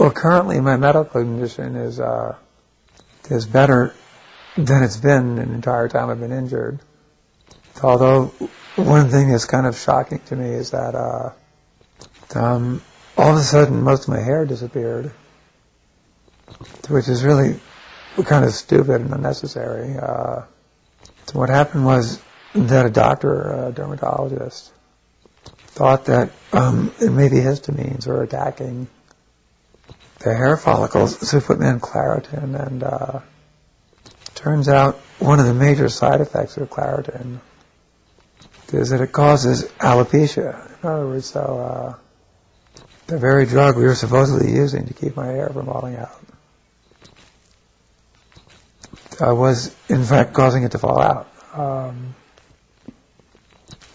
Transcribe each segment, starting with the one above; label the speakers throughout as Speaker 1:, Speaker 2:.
Speaker 1: Well, currently my medical condition is better than it's been the entire time I've been injured. Although one thing that's kind of shocking to me is that all of a sudden most of my hair disappeared, which is really kind of stupid and unnecessary. So what happened was that a doctor, a dermatologist, thought that it may be histamines were attacking the hair follicles, so he put me on Claritin, and turns out one of the major side effects of Claritin is that it causes alopecia. In other words, so the very drug we were supposedly using to keep my hair from falling out was, in fact, causing it to fall out.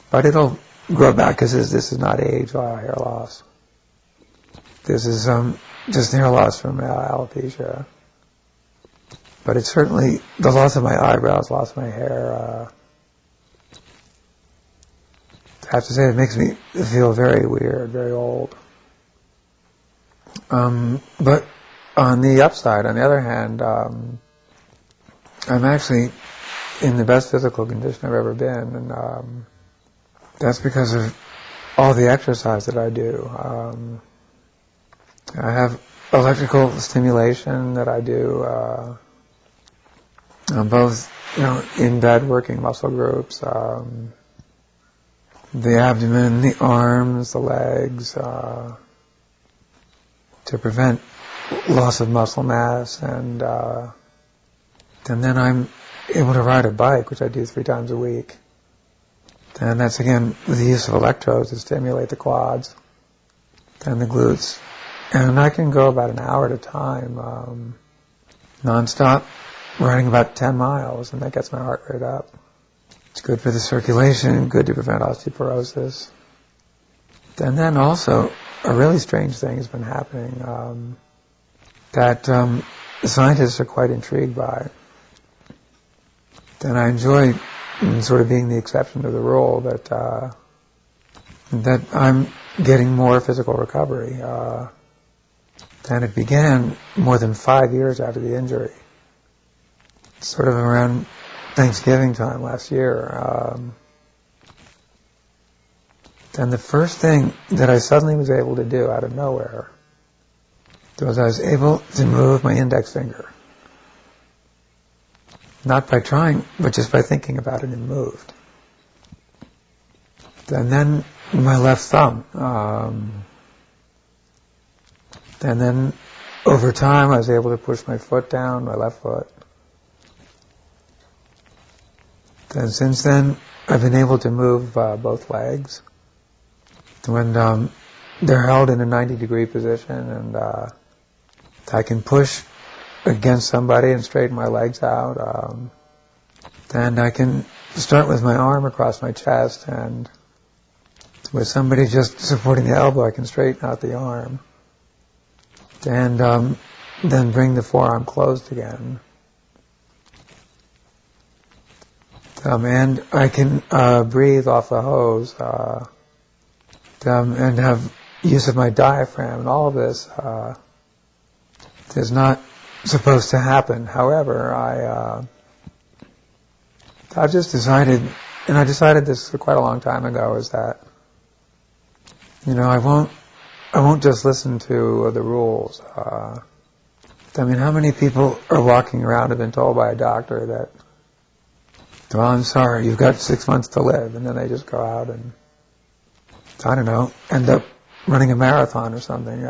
Speaker 1: But it'll grow back because this is not age hair loss. This is just hair loss from alopecia. But it's certainly the loss of my eyebrows, loss of my hair. I have to say, it makes me feel very weird, very old. But on the upside, on the other hand, I'm actually in the best physical condition I've ever been, and that's because of all the exercise that I do. I have electrical stimulation that I do, both, in bed working muscle groups, the abdomen, the arms, the legs, to prevent loss of muscle mass, and then I'm able to ride a bike, which I do 3 times a week. And that's, again, with the use of electrodes to stimulate the quads and the glutes. And I can go about an hour at a time, non-stop, riding about 10 miles, and that gets my heart rate up. It's good for the circulation, good to prevent osteoporosis. And then also, a really strange thing has been happening that the scientists are quite intrigued by. And I enjoy sort of being the exception to the rule, that I'm getting more physical recovery. And it began more than 5 years after the injury, sort of around Thanksgiving time last year. And the first thing that I suddenly was able to do out of nowhere was I was able to move my index finger. Not by trying, but just by thinking about it, it moved. And then my left thumb. And then over time I was able to push my foot down, my left foot. And since then I've been able to move both legs when they're held in a 90-degree position, and I can push against somebody and straighten my legs out. And I can start with my arm across my chest, and with somebody just supporting the elbow, I can straighten out the arm. And then bring the forearm closed again. And I can breathe off the hose and have use of my diaphragm. And all of this is not supposed to happen. However, I've just decided, and I decided this quite a long time ago, is that I won't just listen to the rules. How many people are walking around and have been told by a doctor that, well, I'm sorry, you've got 6 months to live, and then they just go out and, I don't know, end up running a marathon or something.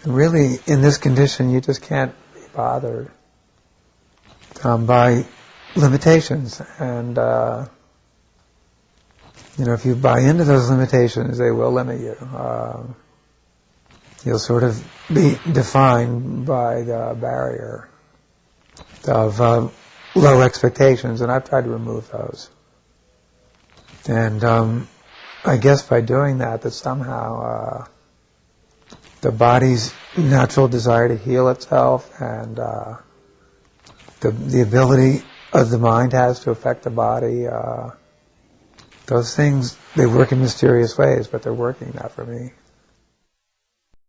Speaker 1: Really, in this condition, you just can't be bothered by limitations. And, if you buy into those limitations, they will limit you. You'll sort of be defined by the barrier of low expectations, and I've tried to remove those. And I guess by doing that somehow the body's natural desire to heal itself and the ability of the mind has to affect the body, those things, they work in mysterious ways, but they're working that for me.